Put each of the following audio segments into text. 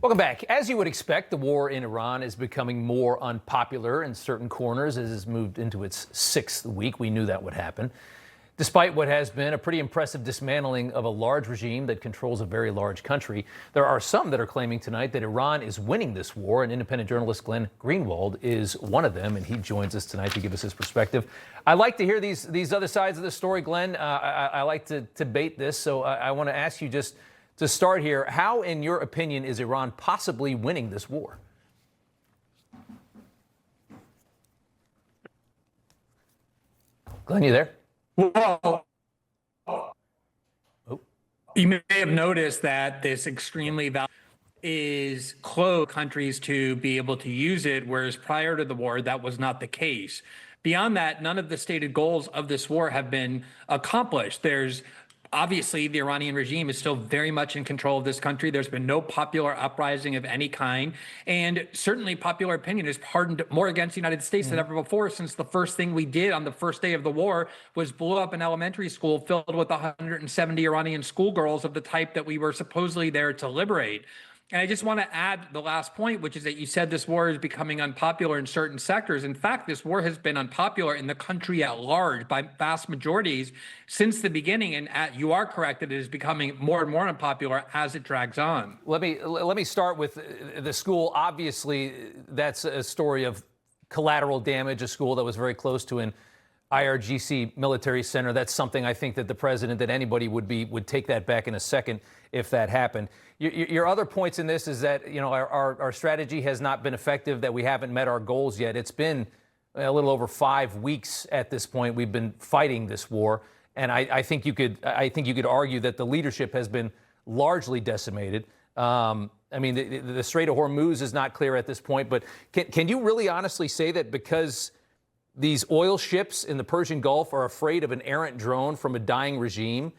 Welcome back. As you would expect, the war in Iran is becoming more unpopular in certain corners as it's moved into its sixth week. We knew that would happen. Despite what has been a pretty impressive dismantling of a large regime that controls a very large country, there are some that are claiming tonight that Iran is winning this war, and independent journalist Glenn Greenwald is one of them, and he joins us tonight to give us his perspective. I like to hear these other sides of the story, Glenn. I like to debate this, so I want to ask you just to start here, how, in your opinion, is Iran possibly winning this war? Glenn, you there? Well, you may have noticed that this extremely valuable is closed countries to be able to use it, whereas prior to the war, that was not the case. Beyond that, none of the stated goals of this war have been accomplished. Obviously, the Iranian regime is still very much in control of this country. There's been no popular uprising of any kind. And certainly popular opinion is hardened more against the United States than ever before, since the first thing we did on the first day of the war was blow up an elementary school filled with 170 Iranian schoolgirls of the type that we were supposedly there to liberate. And I just want to add the last point, which is that you said this war is becoming unpopular in certain sectors. In fact, this war has been unpopular in the country at large by vast majorities since the beginning. And you are correct that it is becoming more and more unpopular as it drags on. Let me start with the school. Obviously, that's a story of collateral damage, a school that was very close to an IRGC military center. That's something I think that the president, that anybody would take that back in a second if that happened. Your other points in this is that, our strategy has not been effective, that we haven't met our goals yet. It's been a little over 5 weeks at this point. We've been fighting this war, and I think you could argue that the leadership has been largely decimated. I mean, the Strait of Hormuz is not clear at this point, but can you really honestly say that because these oil ships in the Persian Gulf are afraid of an errant drone from a dying regime,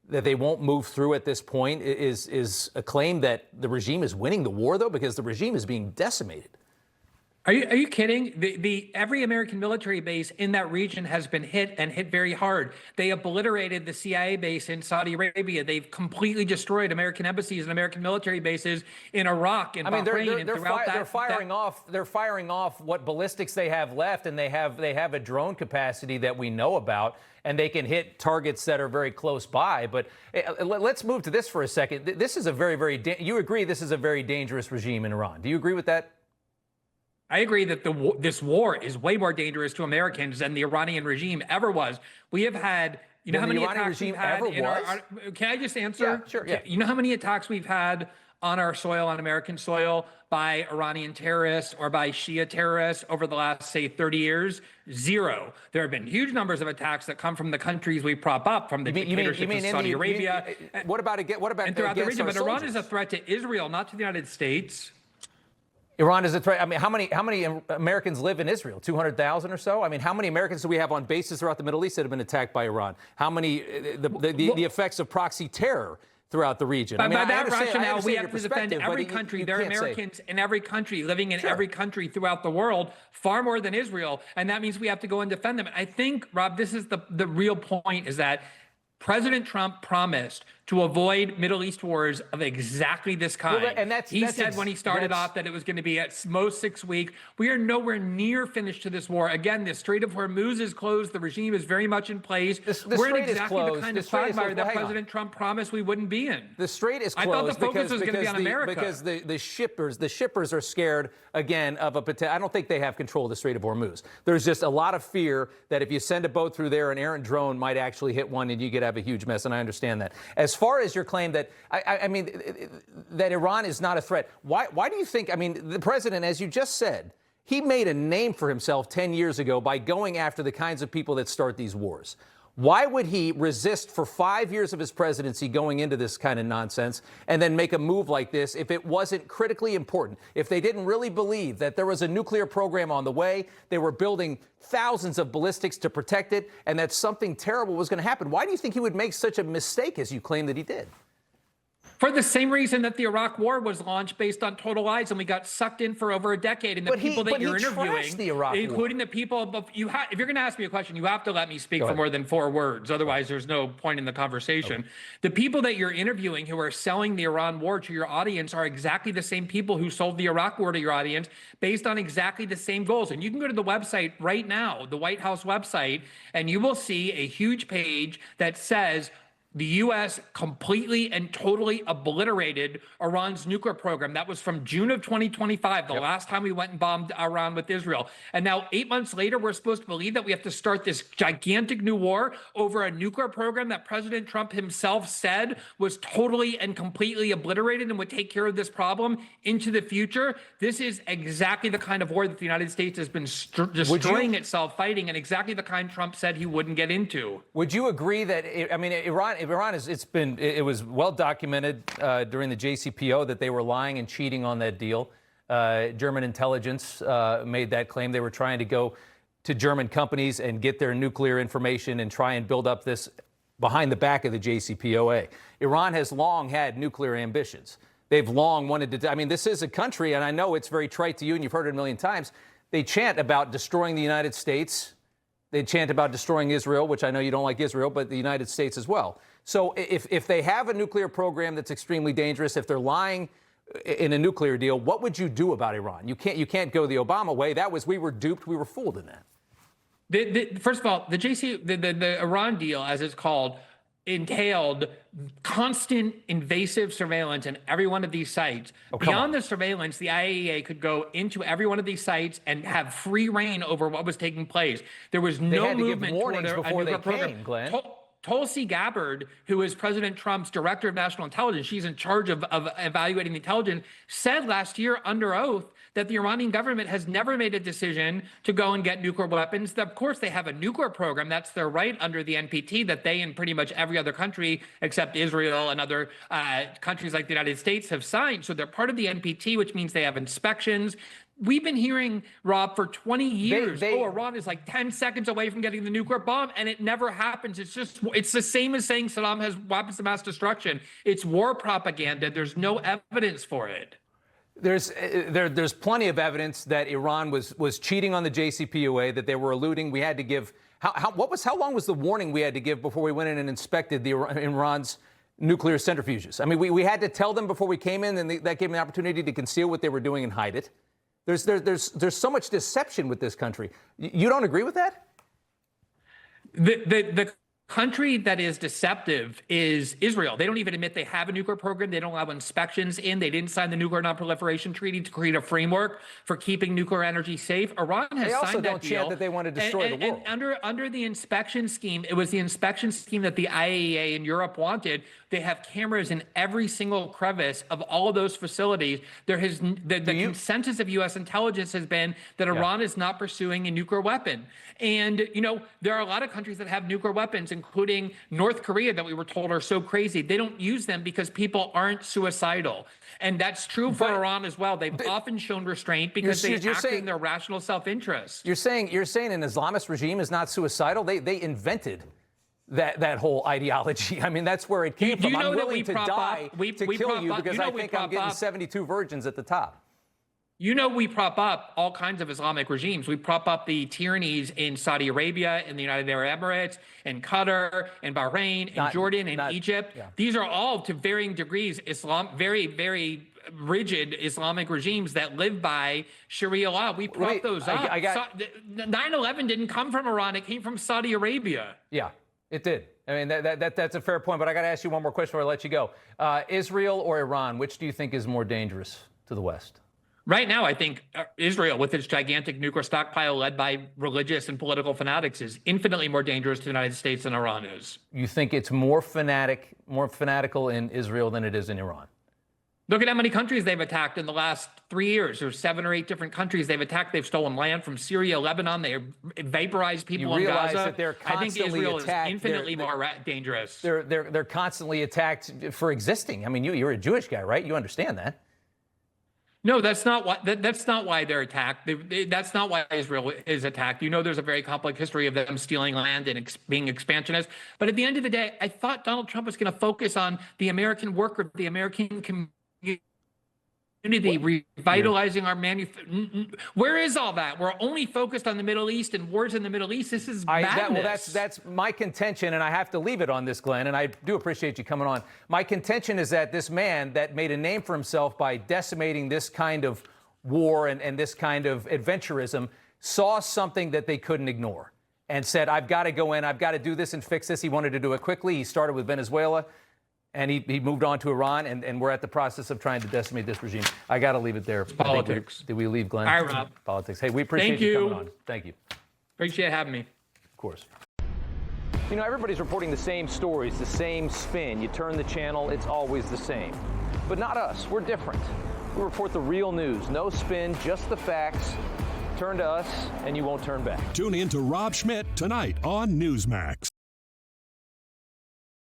that they won't move through at this point, is a claim that the regime is winning the war, though, because the regime is being decimated? Are you kidding? Every American military base in that region has been hit, and hit very hard. They obliterated the CIA base in Saudi Arabia. They've completely destroyed American embassies and American military bases in Iraq and Bahrain and throughout that. They're firing off what ballistics they have left, and they have a drone capacity that we know about, and they can hit targets that are very close by. But let's move to this for a second. This is a you agree this is a very dangerous regime in Iran. Do you agree with that? I agree that this war is way more dangerous to Americans than the Iranian regime ever was. We have had, you know how many attacks we've had in our can I just answer? Yeah, sure. Yeah. You know how many attacks we've had on our soil, on American soil, by Iranian terrorists or by Shia terrorists over the last, say, 30 years? Zero. There have been huge numbers of attacks that come from the countries we prop up, from the dictatorship of Saudi Arabia. What about and throughout the region? But Iran is a threat to Israel, not to the United States. Iran is a threat. I mean, how many Americans live in Israel? 200,000 or so? I mean, how many Americans do we have on bases throughout the Middle East that have been attacked by Iran? How many, the effects of proxy terror throughout the region? By that rationale, we have to defend every country. There are Americans in every country, living in every country throughout the world, far more than Israel. And that means we have to go and defend them. And I think, Rob, this is the real point, is that President Trump promised to avoid Middle East wars of exactly this kind. Well, he said when he started off that it was going to be at most 6 weeks. We are nowhere near finished to this war. Again, the Strait of Hormuz is closed. The regime is very much in place. We're in exactly the kind of quagmire that President Trump promised we wouldn't be in. The Strait is closed. I thought the focus was going to be on America. Because the shippers are scared, again, of a potential. I don't think they have control of the Strait of Hormuz. There's just a lot of fear that if you send a boat through there, an errant drone might actually hit one and you could have a huge mess, and I understand that. As far as your claim that, I mean, that Iran is not a threat, why do you think, I mean, the president, as you just said, he made a name for himself 10 years ago by going after the kinds of people that start these wars. Why would he resist for 5 years of his presidency going into this kind of nonsense and then make a move like this if it wasn't critically important? If they didn't really believe that there was a nuclear program on the way, they were building thousands of ballistics to protect it, and that something terrible was going to happen? Why do you think he would make such a mistake as you claim that he did? For the same reason that the Iraq War was launched based on total lies, and we got sucked in for over a decade. And the people that you're interviewing, including the people, if you're going to ask me a question, you have to let me speak for more than 4 words. Otherwise, there's no point in the conversation. Okay. The people that you're interviewing who are selling the Iran war to your audience are exactly the same people who sold the Iraq war to your audience based on exactly the same goals. And you can go to the website right now, the White House website, and you will see a huge page that says, the U.S. completely and totally obliterated Iran's nuclear program. That was from June of 2025, the last time we went and bombed Iran with Israel. And now 8 months later, we're supposed to believe that we have to start this gigantic new war over a nuclear program that President Trump himself said was totally and completely obliterated and would take care of this problem into the future. This is exactly the kind of war that the United States has been destroying itself fighting, and exactly the kind Trump said he wouldn't get into. Would you agree that, Iran it was well documented during the JCPO that they were lying and cheating on that deal. German intelligence made that claim. They were trying to go to German companies and get their nuclear information and try and build up this behind the back of the JCPOA. Iran has long had nuclear ambitions. They've long wanted to, this is a country, and I know it's very trite to you and you've heard it a million times. They chant about destroying the United States. They chant about destroying Israel, which I know you don't like Israel, but the United States as well. So if they have a nuclear program that's extremely dangerous, if they're lying in a nuclear deal, what would you do about Iran? You can't go the Obama way. We were duped. We were fooled in that. First of all, the Iran deal, as it's called, entailed constant invasive surveillance in every one of these sites. Beyond the surveillance, the IAEA could go into every one of these sites and have free reign over what was taking place. There was no movement toward a nuclear program. Glenn. Tulsi Gabbard, who is President Trump's director of national intelligence, she's in charge of evaluating the intelligence, said last year under oath that the Iranian government has never made a decision to go and get nuclear weapons. Of course, they have a nuclear program. That's their right under the NPT that they and pretty much every other country except Israel and other countries like the United States have signed. So they're part of the NPT, which means they have inspections. We've been hearing, Rob, for 20 years, Iran is like 10 seconds away from getting the nuclear bomb, and it never happens. It's the same as saying Saddam has weapons of mass destruction. It's war propaganda. There's no evidence for it. There's plenty of evidence that Iran was cheating on the JCPOA, that they were eluding. We had to give, how long was the warning we had to give before we went in and inspected Iran's nuclear centrifuges? We had to tell them before we came in, and that gave them the opportunity to conceal what they were doing and hide it. There's so much deception with this country. You don't agree with that? The country that is deceptive is Israel. They don't even admit they have a nuclear program. They don't allow inspections in. They didn't sign the Nuclear Non-Proliferation Treaty to create a framework for keeping nuclear energy safe. Iran has signed that deal. They also don't chant that they want to destroy the world. And under the inspection scheme, it was the inspection scheme that the IAEA in Europe wanted. They have cameras in every single crevice of all of those facilities. The consensus of U.S. intelligence has been that Iran is not pursuing a nuclear weapon. And, there are a lot of countries that have nuclear weapons, including North Korea, that we were told are so crazy. They don't use them because people aren't suicidal. And that's true for Iran as well. They've often shown restraint because they act in their rational self-interest. You're saying an Islamist regime is not suicidal? They invented that whole ideology. That's where it came from. I'm willing to die to kill you because I think I'm getting 72 virgins at the top. We prop up all kinds of Islamic regimes. We prop up the tyrannies in Saudi Arabia, in the United Arab Emirates, in Qatar, in Bahrain, in Jordan, in Egypt. Yeah. These are all, to varying degrees, very, very rigid Islamic regimes that live by Sharia law. We prop those up. 9/11 didn't come from Iran. It came from Saudi Arabia. Yeah, it did. That's a fair point, but I got to ask you one more question before I let you go. Israel or Iran, which do you think is more dangerous to the West? Right now, I think Israel, with its gigantic nuclear stockpile led by religious and political fanatics, is infinitely more dangerous to the United States than Iran is. You think it's more fanatical in Israel than it is in Iran? Look at how many countries they've attacked in the last 3 years. There's 7 or 8 different countries they've attacked. They've stolen land from Syria, Lebanon. They vaporized people in Gaza. That they're constantly Israel attacked. Is infinitely more dangerous. They're constantly attacked for existing. You're a Jewish guy, right? You understand that. No, that's not why. That's not why they're attacked. That's not why Israel is attacked. You know, there's a very complex history of them stealing land and being expansionist. But at the end of the day, I thought Donald Trump was going to focus on the American worker, the American community, revitalizing our Where is all that? We're only focused on the Middle East and wars in the Middle East. This is madness. That's my contention, and I have to leave it on this, Glenn, and I do appreciate you coming on. My contention is that this man that made a name for himself by decimating this kind of war and this kind of adventurism saw something that they couldn't ignore and said, I've got to go in, I've got to do this and fix this. He wanted to do it quickly. He started with Venezuela. And he moved on to Iran, and we're at the process of trying to decimate this regime. I got to leave it there. Politics. Did we leave, Glenn? All right, Rob. Politics. Hey, we appreciate you coming on. Thank you. Appreciate having me. Of course. You know, everybody's reporting the same stories, the same spin. You turn the channel, it's always the same. But not us. We're different. We report the real news. No spin, just the facts. Turn to us, and you won't turn back. Tune in to Rob Schmitt tonight on Newsmax.